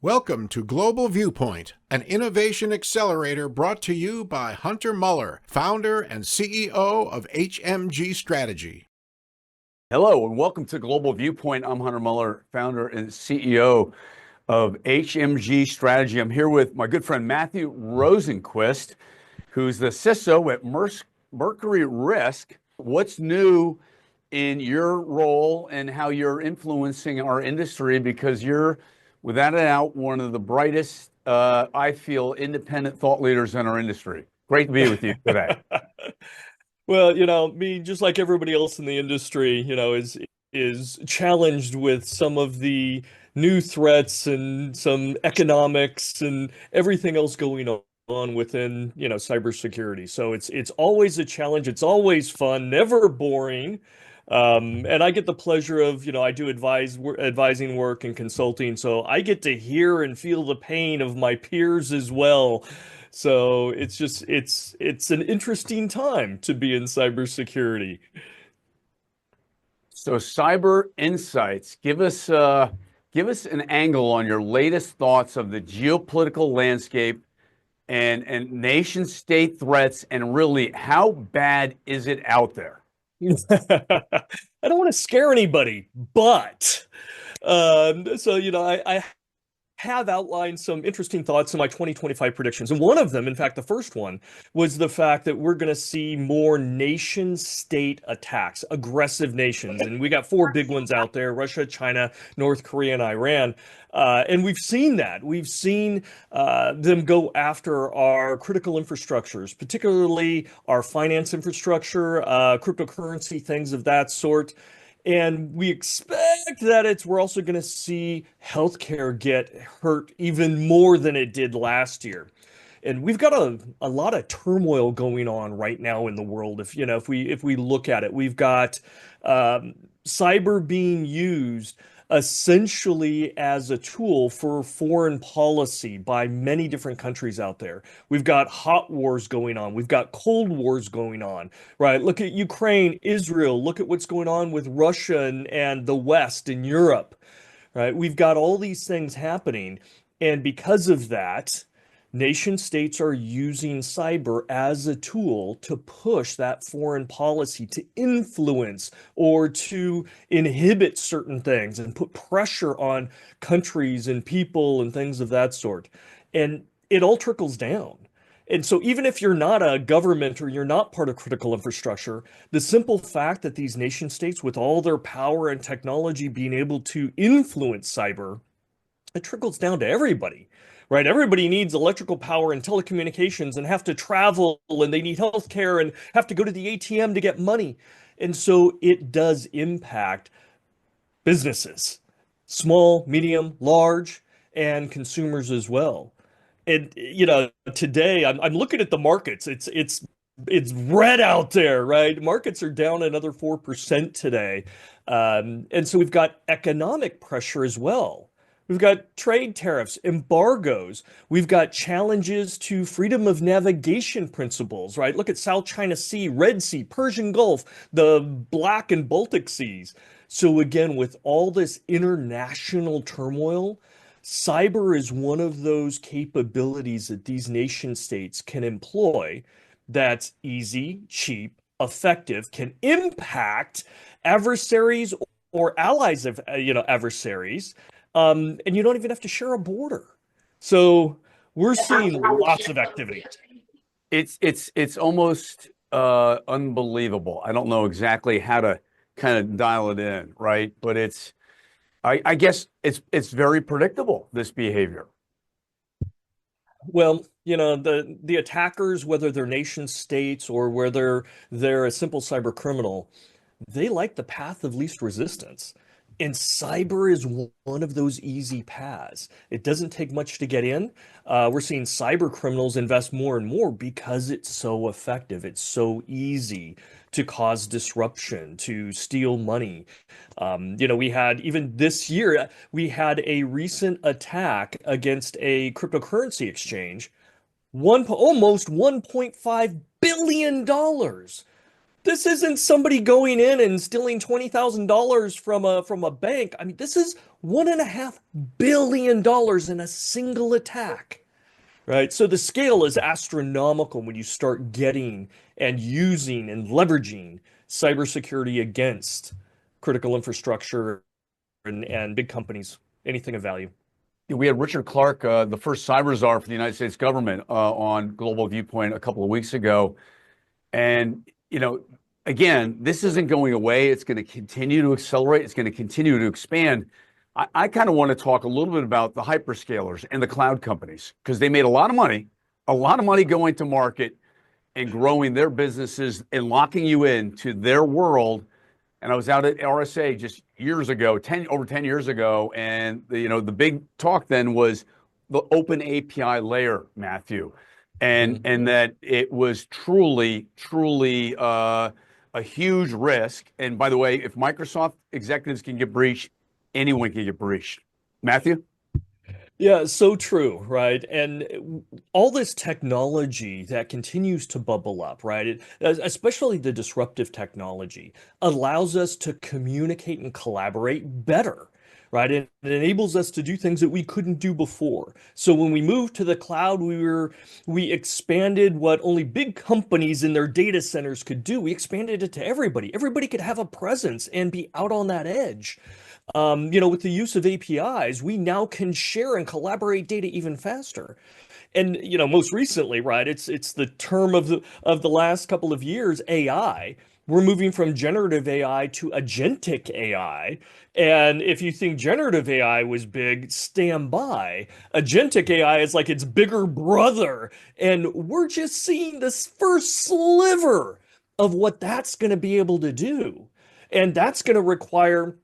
Welcome to Global Viewpoint, an innovation accelerator brought to you by Hunter Muller, founder and CEO of HMG Strategy. Hello, and welcome to Global Viewpoint. I'm Hunter Muller, founder and CEO of HMG Strategy. I'm here with my good friend Matthew Rosenquist, who's the CISO at Mercury Risk. What's new in your role and how you're influencing our industry? Because you're, without a doubt, one of the brightest, I feel, independent thought leaders in our industry. Great to be with you today. Well, me, just like everybody else in the industry, is challenged with some of the new threats and some economics and everything else going on within, cybersecurity. So it's always a challenge. It's always fun, never boring. And I get the pleasure of, I do advising work and consulting, so I get to hear and feel the pain of my peers as well. So it's an interesting time to be in cybersecurity. So, Cyber Insights, give us an angle on your latest thoughts of the geopolitical landscape and nation state threats, and really how bad is it out there? I don't want to scare anybody, but I have outlined some interesting thoughts in my 2025 predictions. And one of them, in fact, the first one, was the fact that we're going to see more nation state attacks, aggressive nations. And we got four big ones out there: Russia, China, North Korea, and Iran. And we've seen that. We've seen them go after our critical infrastructures, particularly our finance infrastructure, cryptocurrency, things of that sort. And we expect that we're also going to see healthcare get hurt even more than it did last year. And we've got a lot of turmoil going on right now in the world. If we look at it, we've got cyber being used essentially as a tool for foreign policy by many different countries out there. We've got hot wars going on. We've got cold wars going on, right? Look at Ukraine, Israel. Look at what's going on with Russia and the West and Europe, right? We've got all these things happening. And because of that, nation states are using cyber as a tool to push that foreign policy, to influence or to inhibit certain things and put pressure on countries and people and things of that sort. And it all trickles down. And so even if you're not a government or you're not part of critical infrastructure, the simple fact that these nation states, with all their power and technology being able to influence cyber, it trickles down to everybody, right? Everybody needs electrical power and telecommunications and have to travel, and they need healthcare and have to go to the ATM to get money. And so it does impact businesses, small, medium, large, and consumers as well. And today I'm looking at the markets. It's red out there, right? Markets are down another 4% today. And so we've got economic pressure as well. We've got trade tariffs, embargoes. We've got challenges to freedom of navigation principles, right? Look at South China Sea, Red Sea, Persian Gulf, the Black and Baltic Seas. So again, with all this international turmoil, cyber is one of those capabilities that these nation states can employ that's easy, cheap, effective, can impact adversaries or allies of, adversaries. And you don't even have to share a border. So we're seeing lots of activity. It's almost unbelievable. I don't know exactly how to kind of dial it in, right? But I guess it's very predictable, this behavior. Well, the attackers, whether they're nation states or whether they're a simple cyber criminal, they like the path of least resistance. And cyber is one of those easy paths. It doesn't take much to get in. We're seeing cyber criminals invest more and more because it's so effective. It's so easy to cause disruption, to steal money. We had, even this year, we had a recent attack against a cryptocurrency exchange, almost $1.5 billion. This isn't somebody going in and stealing $20,000 from a bank. I mean, this is $1.5 billion in a single attack. Right. So the scale is astronomical when you start getting and using and leveraging cybersecurity against critical infrastructure and big companies, anything of value. We had Richard Clark, the first cyber czar for the United States government, on Global Viewpoint a couple of weeks ago. And, again, this isn't going away. It's going to continue to accelerate. It's going to continue to expand. I kind of want to talk a little bit about the hyperscalers and the cloud companies, because they made a lot of money going to market and growing their businesses and locking you into their world. And I was out at RSA just years ago, over 10 years ago, and the big talk then was the open API layer, Matthew, and that it was truly a huge risk. And by the way, if Microsoft executives can get breached, anyone can get breached. Matthew? Yeah, so true, right? And all this technology that continues to bubble up, right? Especially the disruptive technology, allows us to communicate and collaborate better, right? And it enables us to do things that we couldn't do before. So when we moved to the cloud, we expanded what only big companies in their data centers could do. We expanded it to everybody. Everybody could have a presence and be out on that edge. With the use of APIs, we now can share and collaborate data even faster. And most recently, right, it's the term of the last couple of years, AI. We're moving from generative AI to agentic AI. And if you think generative AI was big, stand by. Agentic AI is like its bigger brother. And we're just seeing this first sliver of what that's going to be able to do. And that's going to require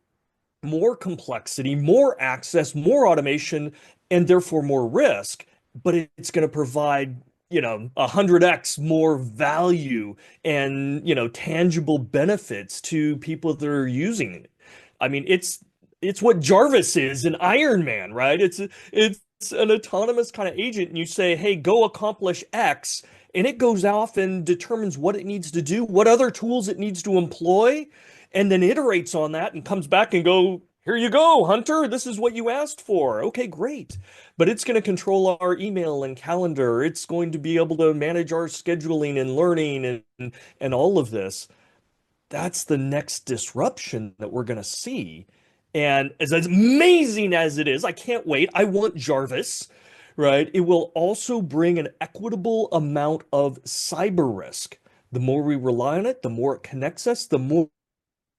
more complexity, more access, more automation, and therefore more risk, but it's going to provide 100x more value and tangible benefits to people that are using it. I mean, it's what Jarvis is in Iron Man, right? It's an autonomous kind of agent, and you say, hey, go accomplish X, and it goes off and determines what it needs to do, what other tools it needs to employ, and then iterates on that and comes back and go, here you go, Hunter, this is what you asked for. Okay, great. But it's going to control our email and calendar. It's going to be able to manage our scheduling and learning and all of this. That's the next disruption that we're going to see. And as amazing as it is, I can't wait. I want Jarvis, right? It will also bring an equitable amount of cyber risk. The more we rely on it, the more it connects us, the more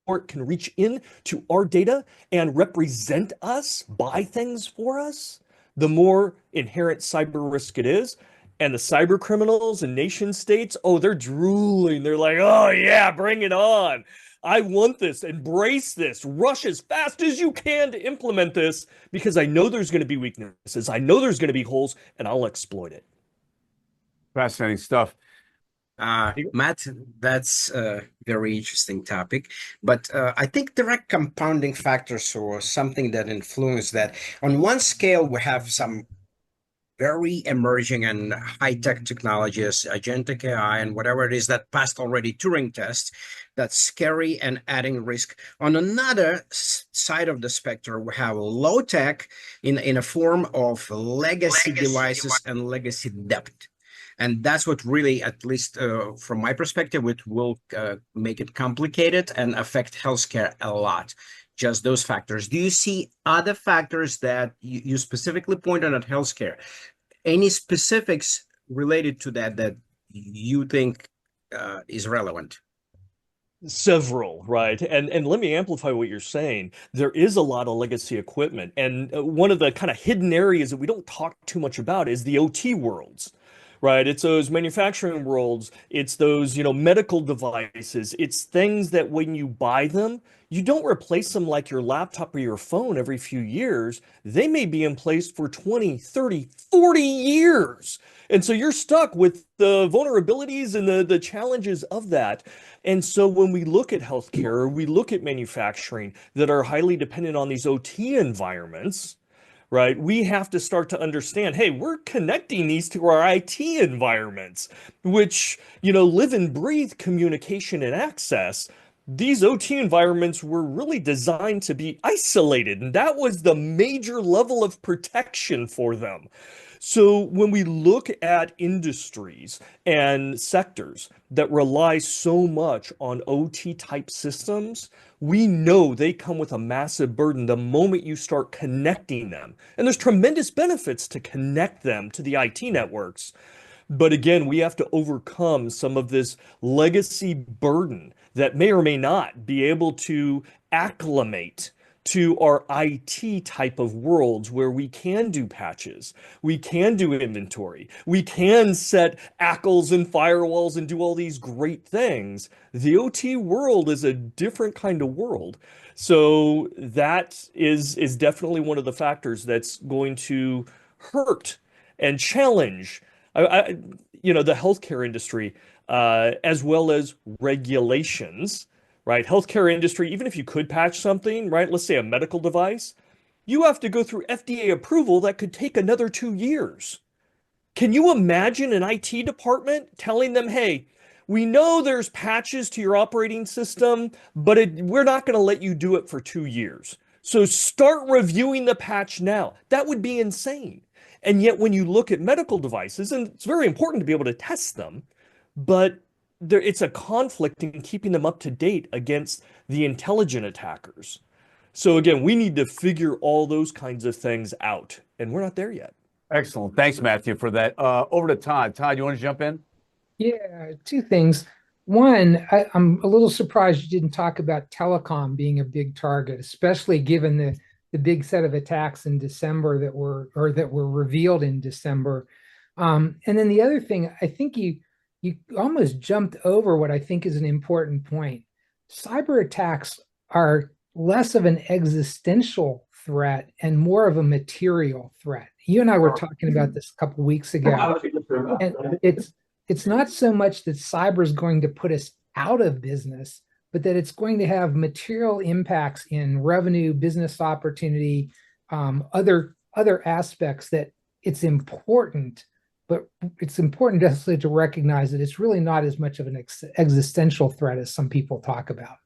it can reach in to our data and represent us, buy things for us, the more inherent cyber risk it is. And the cyber criminals and nation states, oh, they're drooling. They're like, oh yeah, bring it on. I want this, embrace this, rush as fast as you can to implement this, because I know there's going to be weaknesses. I know there's going to be holes, and I'll exploit it. Fascinating stuff. Matt, that's a very interesting topic, but I think direct compounding factors or something that influence that. On one scale, we have some very emerging and high-tech technologies, agentic AI and whatever it is that passed already Turing tests, that's scary and adding risk. On another side of the spectrum, we have low-tech in a form of legacy devices and legacy debt. And that's what really, at least from my perspective, it will make it complicated and affect healthcare a lot. Just those factors. Do you see other factors that you specifically pointed at healthcare? Any specifics related to that you think is relevant? Several, right? And let me amplify what you're saying. There is a lot of legacy equipment. And one of the kind of hidden areas that we don't talk too much about is the OT worlds. Right. It's those manufacturing worlds. It's those, medical devices. It's things that when you buy them, you don't replace them like your laptop or your phone every few years. They may be in place for 20, 30, 40 years. And so you're stuck with the vulnerabilities and the challenges of that. And so when we look at healthcare, we look at manufacturing that are highly dependent on these OT environments, right? We have to start to understand, hey, we're connecting these to our IT environments, which, live and breathe communication and access. these OT environments were really designed to be isolated, and that was the major level of protection for them. So when we look at industries and sectors that rely so much on OT type systems, we know they come with a massive burden the moment you start connecting them. And there's tremendous benefits to connect them to the IT networks. But again, we have to overcome some of this legacy burden that may or may not be able to acclimate to our IT type of worlds where we can do patches, we can do inventory, we can set ACLs and firewalls and do all these great things. The OT world is a different kind of world. So that is definitely one of the factors that's going to hurt and challenge the healthcare industry, as well as regulations, right? Healthcare industry, even if you could patch something, right? Let's say a medical device, you have to go through FDA approval that could take another 2 years. Can you imagine an IT department telling them, hey, we know there's patches to your operating system, but we're not going to let you do it for 2 years. So start reviewing the patch now. That would be insane. And yet when you look at medical devices, and it's very important to be able to test them, but it's a conflict in keeping them up to date against the intelligent attackers. So again, we need to figure all those kinds of things out, and we're not there yet. Excellent. Thanks, Matthew, for that. Over to Todd. Todd, you want to jump in? Yeah, two things. One, I'm a little surprised you didn't talk about telecom being a big target, especially given the big set of attacks in December that were revealed in December. And then the other thing, I think you almost jumped over what I think is an important point. Cyber attacks are less of an existential threat and more of a material threat. You and I were talking about this a couple of weeks ago, and it's not so much that cyber is going to put us out of business, but that it's going to have material impacts in revenue, business opportunity, other aspects that it's important. But it's important definitely to recognize that it's really not as much of an existential threat as some people talk about.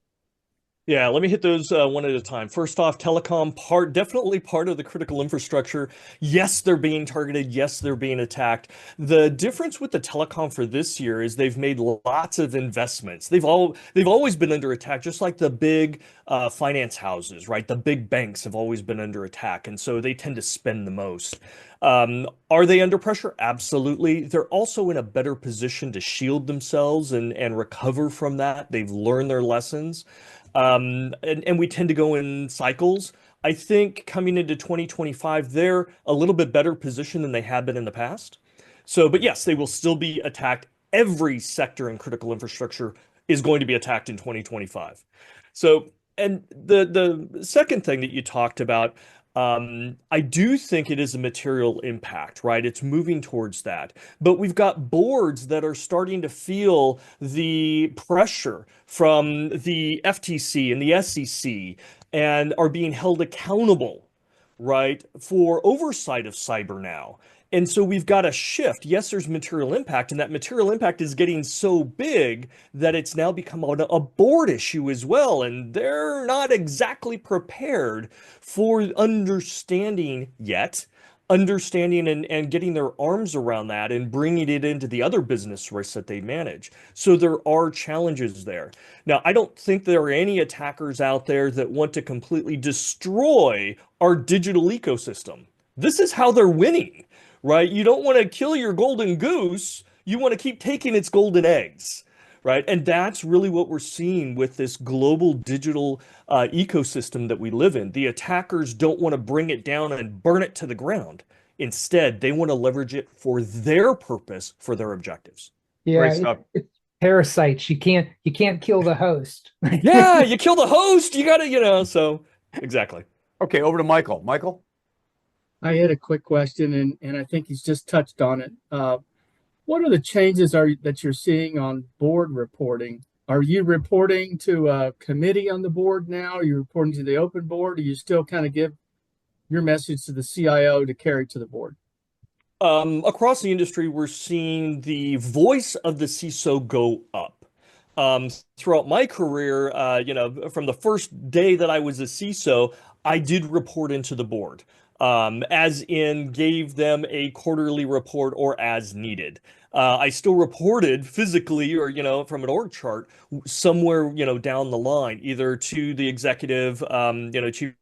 Yeah, let me hit those one at a time. First off, telecom, definitely part of the critical infrastructure. Yes, they're being targeted. Yes, they're being attacked. The difference with the telecom for this year is they've made lots of investments. They've always been under attack, just like the big finance houses, right? The big banks have always been under attack, and so they tend to spend the most. Are they under pressure? Absolutely. They're also in a better position to shield themselves and recover from that. They've learned their lessons. And we tend to go in cycles. I think coming into 2025, they're a little bit better positioned than they have been in the past. So, but yes, they will still be attacked. Every sector in critical infrastructure is going to be attacked in 2025. So, and the second thing that you talked about, I do think it is a material impact, right? It's moving towards that. But we've got boards that are starting to feel the pressure from the FTC and the SEC and are being held accountable, right, for oversight of cyber now. And so we've got a shift. Yes, there's material impact, and that material impact is getting so big that it's now become a board issue as well. And they're not exactly prepared for understanding and getting their arms around that and bringing it into the other business risks that they manage. So there are challenges there. Now, I don't think there are any attackers out there that want to completely destroy our digital ecosystem. This is how they're winning. Right? You don't want to kill your golden goose. You want to keep taking its golden eggs, right? And that's really what we're seeing with this global digital ecosystem that we live in. The attackers don't want to bring it down and burn it to the ground. Instead, they want to leverage it for their purpose, for their objectives. Yeah, it's parasites. You can't kill the host. Yeah, you kill the host. You got to, so exactly. Okay, over to Michael. Michael? I had a quick question, and I think he's just touched on it. What are the changes that you're seeing on board reporting? Are you reporting to a committee on the board now? Are you reporting to the open board? Or you still kind of give your message to the CIO to carry to the board? Across the industry, we're seeing the voice of the CISO go up. Throughout my career, from the first day that I was a CISO, I did report into the board, as in gave them a quarterly report or as needed. I still reported physically or, from an org chart somewhere, down the line, either to the executive, chief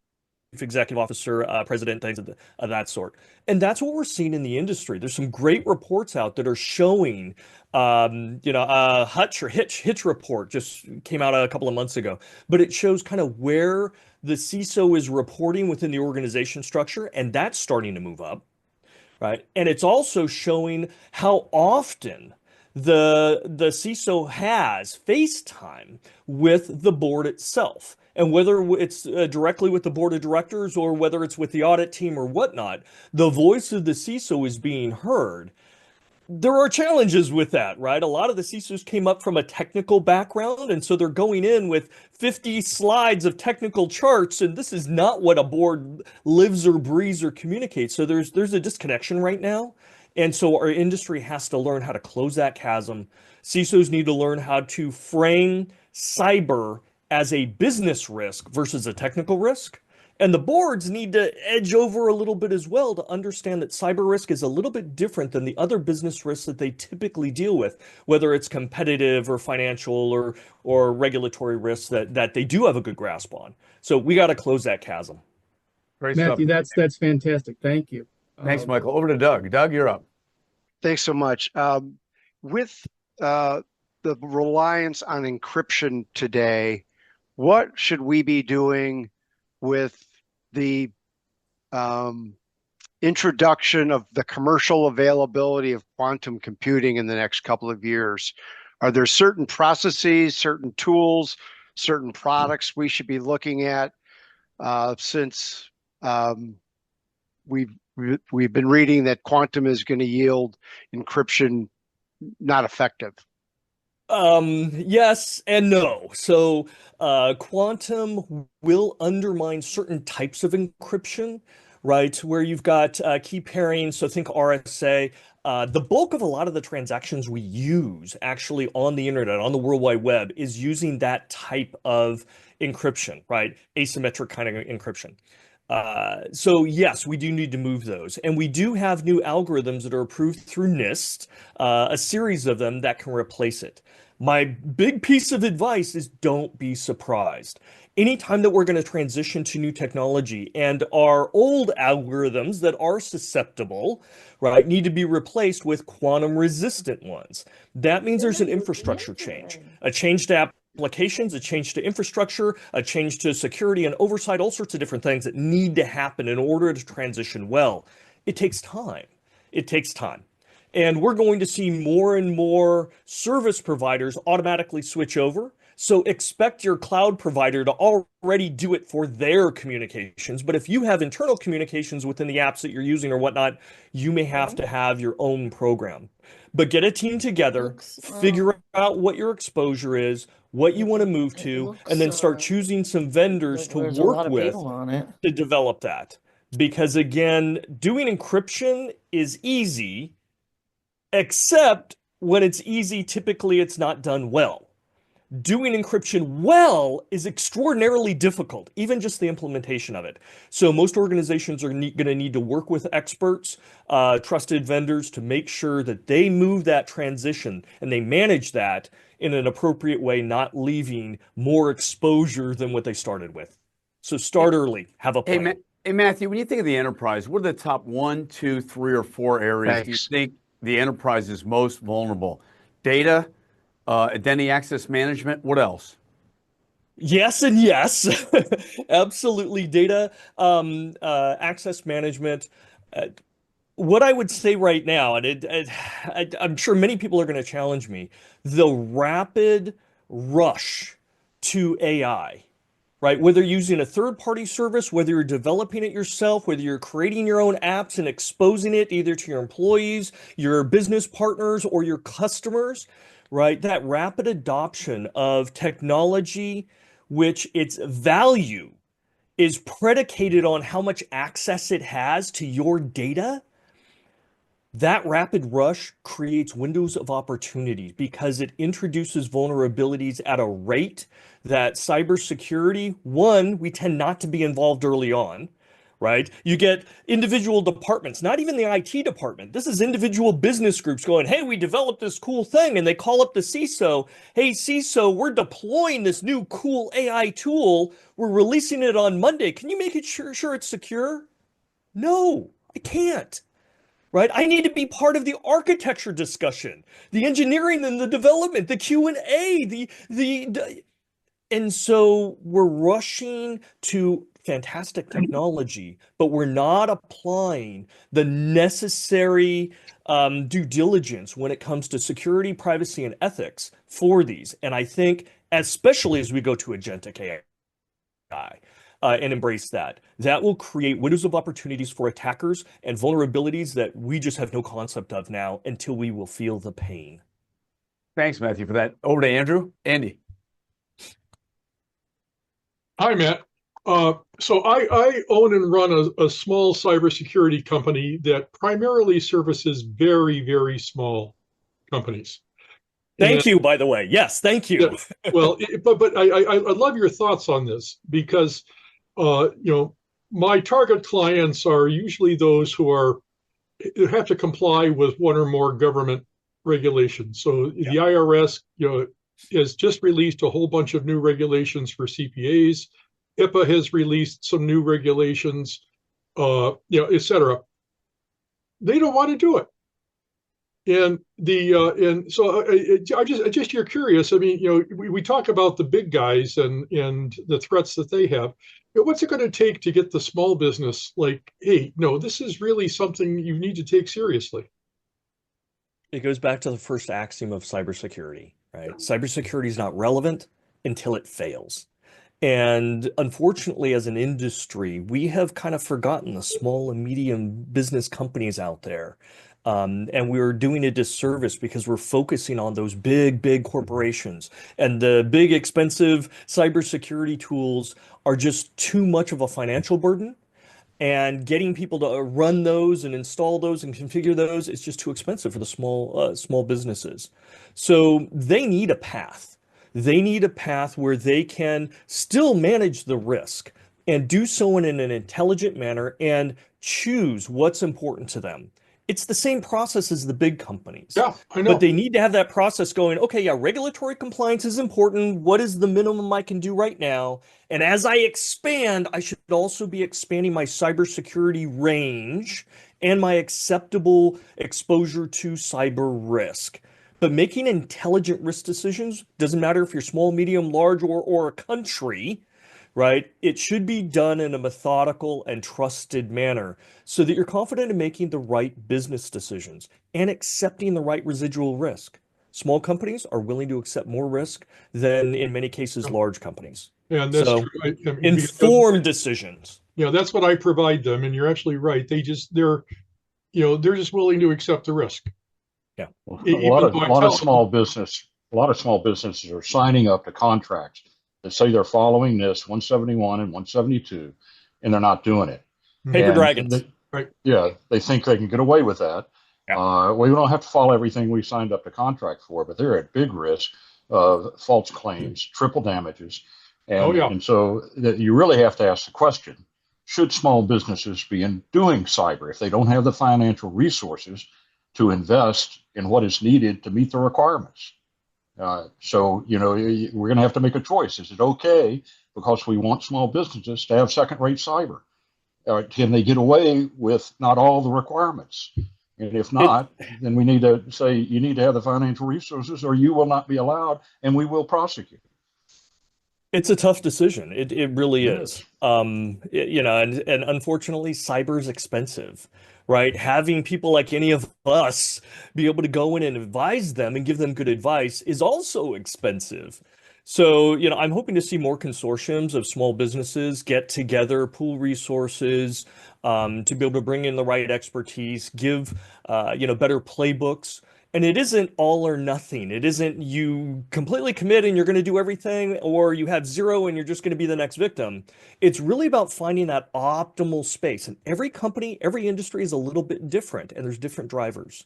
executive officer, president, things of that sort. And that's what we're seeing in the industry. There's some great reports out that are showing, Hitch report just came out a couple of months ago, but it shows kind of where the CISO is reporting within the organization structure, and that's starting to move up, right? And it's also showing how often the CISO has FaceTime with the board itself. And whether it's directly with the board of directors or whether it's with the audit team or whatnot, the voice of the CISO is being heard. There are challenges with that, right? A lot of the CISOs came up from a technical background, and so they're going in with 50 slides of technical charts, and this is not what a board lives or breathes or communicates. So there's a disconnection right now. And so our industry has to learn how to close that chasm. CISOs need to learn how to frame cyber as a business risk versus a technical risk. And the boards need to edge over a little bit as well to understand that cyber risk is a little bit different than the other business risks that they typically deal with, whether it's competitive or financial or regulatory risks that they do have a good grasp on. So we got to close that chasm. Great Matthew, stuff. that's fantastic. Thank you. Thanks, Michael. Over to Doug. Doug, you're up. Thanks so much. With the reliance on encryption today, what should we be doing with the introduction of the commercial availability of quantum computing in the next couple of years? Are there certain processes, certain tools, certain products we should be looking at since we've been reading that quantum is going to yield encryption not effective? Yes and no. So quantum will undermine certain types of encryption, right? Where you've got key pairing. So think RSA. The bulk of a lot of the transactions we use actually on the internet, on the World Wide Web, is using that type of encryption, right? Asymmetric kind of encryption. So yes, we do need to move those. And we do have new algorithms that are approved through NIST, a series of them that can replace it. My big piece of advice is don't be surprised. Anytime that we're going to transition to new technology and our old algorithms that are susceptible, right, need to be replaced with quantum resistant ones. That means there's an infrastructure change, a change to applications, a change to infrastructure, a change to security and oversight, all sorts of different things that need to happen in order to transition well. It takes time. It takes time. And we're going to see more and more service providers automatically switch over. So expect your cloud provider to already do it for their communications. But if you have internal communications within the apps that you're using or whatnot, you may have to have your own program. But get a team together, figure out what your exposure is, what you want to move to, and then start choosing some vendors to work with to develop that. Because again, doing encryption is easy, except when it's easy, typically it's not done well. Doing encryption well is extraordinarily difficult, even just the implementation of it. So most organizations are going to need to work with experts, trusted vendors to make sure that they move that transition and they manage that in an appropriate way, not leaving more exposure than what they started with. So start early, have a plan. Hey, Matthew, when you think of the enterprise, what are the top 1, 2, 3, or 4 areas do you think the enterprise is most vulnerable? Data, identity access management, what else? Yes and yes. Absolutely. Data access management. What I would say right now, and I'm sure many people are going to challenge me, the rapid rush to AI, right? Whether you're using a third-party service, whether you're developing it yourself, whether you're creating your own apps and exposing it either to your employees, your business partners, or your customers, right? That rapid adoption of technology, which its value is predicated on how much access it has to your data, That rapid rush creates windows of opportunity because it introduces vulnerabilities at a rate that cybersecurity, one, we tend not to be involved early on, right? You get individual departments, not even the IT department. This is individual business groups going, hey, we developed this cool thing. And they call up the CISO. Hey, CISO, we're deploying this new cool AI tool. We're releasing it on Monday. Can you make it sure it's secure? No, I can't. Right? I need to be part of the architecture discussion, the engineering and the development, the Q&A, and so we're rushing to fantastic technology, but we're not applying the necessary due diligence when it comes to security, privacy, and ethics for these. And I think, especially as we go to agentic AI, and embrace that. That will create windows of opportunities for attackers and vulnerabilities that we just have no concept of now until we will feel the pain. Thanks, Matthew, for that. Over to Andrew. Andy. Hi, Matt. So I own and run a small cybersecurity company that primarily services very, very small companies. Thank you, by the way. Yes, thank you. Yeah, well, but I love your thoughts on this because my target clients are usually those who have to comply with one or more government regulations. So the IRS, has just released a whole bunch of new regulations for CPAs. HIPAA has released some new regulations, et cetera. They don't want to do it. And so you're curious. I mean, we talk about the big guys and the threats that they have. What's it going to take to get the small business like, hey, no, this is really something you need to take seriously? It goes back to the first axiom of cybersecurity, right? Cybersecurity is not relevant until it fails. And unfortunately, as an industry, we have kind of forgotten the small and medium business companies out there. And we're doing a disservice because we're focusing on those big corporations. And the big, expensive cybersecurity tools are just too much of a financial burden. And getting people to run those and install those and configure those is just too expensive for the small businesses. So they need a path. They need a path where they can still manage the risk and do so in an intelligent manner and choose what's important to them. It's the same process as the big companies. Yeah, I know. But they need to have that process going, okay, yeah, regulatory compliance is important. What is the minimum I can do right now? And as I expand, I should also be expanding my cybersecurity range and my acceptable exposure to cyber risk. But making intelligent risk decisions, doesn't matter if you're small, medium, large, or a country, right? It should be done in a methodical and trusted manner so that you're confident in making the right business decisions and accepting the right residual risk. Small companies are willing to accept more risk than, in many cases, large companies. Yeah, and that's true. Informed decisions. That's what I provide them, and you're actually right. They're just willing to accept the risk. Yeah, a lot of small businesses are signing up to contracts that say they're following this 171 and 172, and they're not doing it. Paper dragons. Right. Yeah, they think they can get away with that. Yeah. We don't have to follow everything we signed up to contract for, but they're at big risk of false claims, triple damages. And so you really have to ask the question, should small businesses be doing cyber if they don't have the financial resources to invest in what is needed to meet the requirements? So we're going to have to make a choice. Is it okay because we want small businesses to have second-rate cyber? Can they get away with not all the requirements? And if not, then we need to say you need to have the financial resources or you will not be allowed and we will prosecute. It's a tough decision. It really is. And unfortunately, cyber is expensive, right? Having people like any of us be able to go in and advise them and give them good advice is also expensive. So, I'm hoping to see more consortiums of small businesses get together, pool resources, to be able to bring in the right expertise, give, better playbooks, And it isn't all or nothing. It isn't you completely commit and you're going to do everything, or you have zero and you're just going to be the next victim. It's really about finding that optimal space. And every company, every industry is a little bit different, and there's different drivers.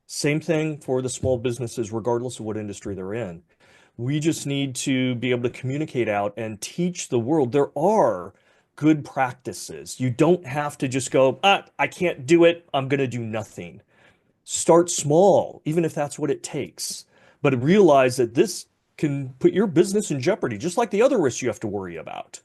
Same thing for the small businesses, regardless of what industry they're in. We just need to be able to communicate out and teach the world there are good practices. You don't have to just go, I can't do it, I'm going to do nothing. Start small, even if that's what it takes. But realize that this can put your business in jeopardy, just like the other risks you have to worry about,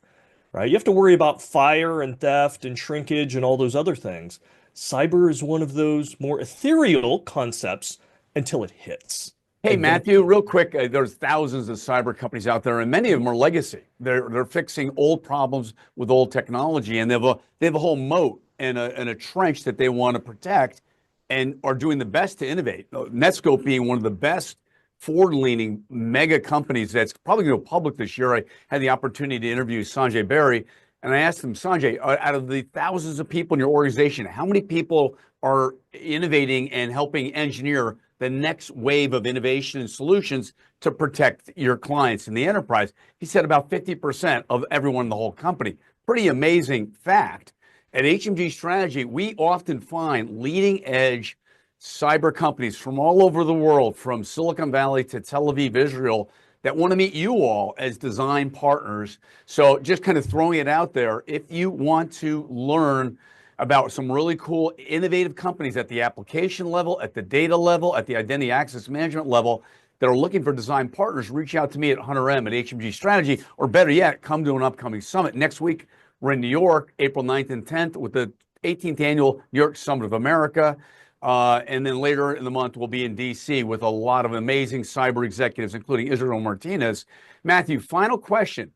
right? You have to worry about fire and theft and shrinkage and all those other things. Cyber is one of those more ethereal concepts until it hits. Hey, Matthew, real quick, there's thousands of cyber companies out there, and many of them are legacy. They're fixing old problems with old technology, and they have a whole moat and a trench that they want to protect, and are doing the best to innovate. Netscope being one of the best forward-leaning mega companies that's probably going to go public this year. I had the opportunity to interview Sanjay Berry, and I asked him, Sanjay, out of the thousands of people in your organization, how many people are innovating and helping engineer the next wave of innovation and solutions to protect your clients in the enterprise? He said about 50% of everyone in the whole company. Pretty amazing fact. At HMG Strategy, we often find leading edge cyber companies from all over the world, from Silicon Valley to Tel Aviv, Israel, that want to meet you all as design partners. So just kind of throwing it out there, if you want to learn about some really cool, innovative companies at the application level, at the data level, at the identity access management level that are looking for design partners, reach out to me at Hunter M at HMG Strategy, or better yet, come to an upcoming summit. Next week, we're in New York, April 9th and 10th with the 18th Annual New York Summit of America. And then later in the month, we'll be in DC with a lot of amazing cyber executives, including Israel Martinez. Matthew, final question.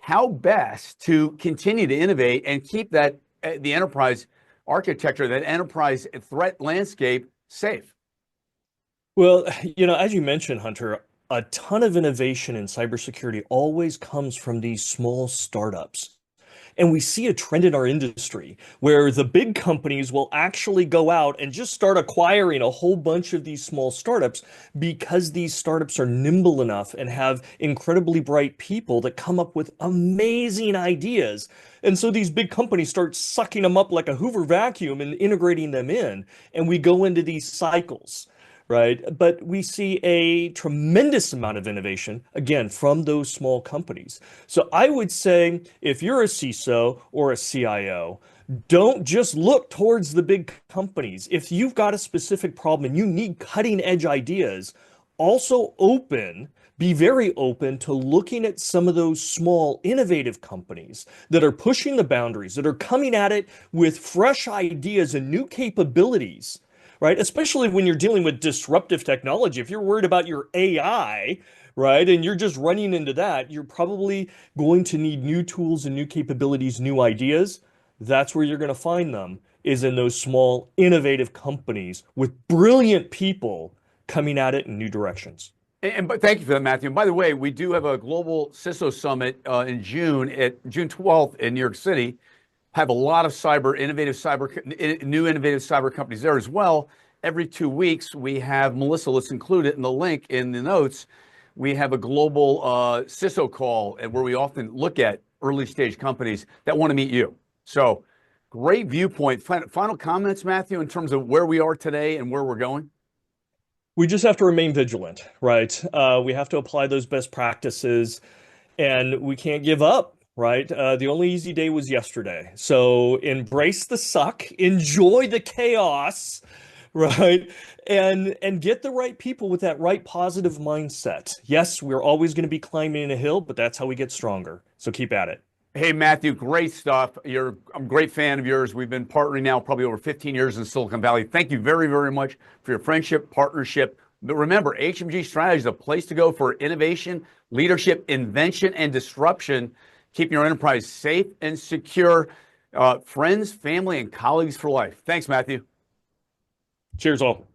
How best to continue to innovate and keep that the enterprise architecture, that enterprise threat landscape safe? Well, as you mentioned, Hunter, a ton of innovation in cybersecurity always comes from these small startups. And we see a trend in our industry where the big companies will actually go out and just start acquiring a whole bunch of these small startups because these startups are nimble enough and have incredibly bright people that come up with amazing ideas. And so these big companies start sucking them up like a Hoover vacuum and integrating them in. And we go into these cycles. Right. But we see a tremendous amount of innovation, again, from those small companies. So I would say if you're a CISO or a CIO, don't just look towards the big companies. If you've got a specific problem and you need cutting edge ideas, also be very open to looking at some of those small innovative companies that are pushing the boundaries, that are coming at it with fresh ideas and new capabilities. Right? Especially when you're dealing with disruptive technology. If you're worried about your AI, right, and you're just running into that, you're probably going to need new tools and new capabilities, new ideas. That's where you're going to find them, is in those small, innovative companies with brilliant people coming at it in new directions. But thank you for that, Matthew. And by the way, we do have a global CISO summit in June, at June 12th in New York City. Have a lot of new innovative cyber companies there as well. Every 2 weeks, we have, Melissa, let's include it in the link in the notes. We have a global CISO call where we often look at early stage companies that want to meet you. So great viewpoint. Final comments, Matthew, in terms of where we are today and where we're going? We just have to remain vigilant, right? We have to apply those best practices, and we can't give up. Right? The only easy day was yesterday. So embrace the suck, enjoy the chaos, right? And get the right people with that right positive mindset. Yes, we're always going to be climbing a hill, but that's how we get stronger. So keep at it. Hey, Matthew, great stuff. I'm a great fan of yours. We've been partnering now probably over 15 years in Silicon Valley. Thank you very, very much for your friendship, partnership. But remember, HMG Strategy is a place to go for innovation, leadership, invention, and disruption. Keeping your enterprise safe and secure. Friends, family, and colleagues for life. Thanks, Matthew. Cheers all.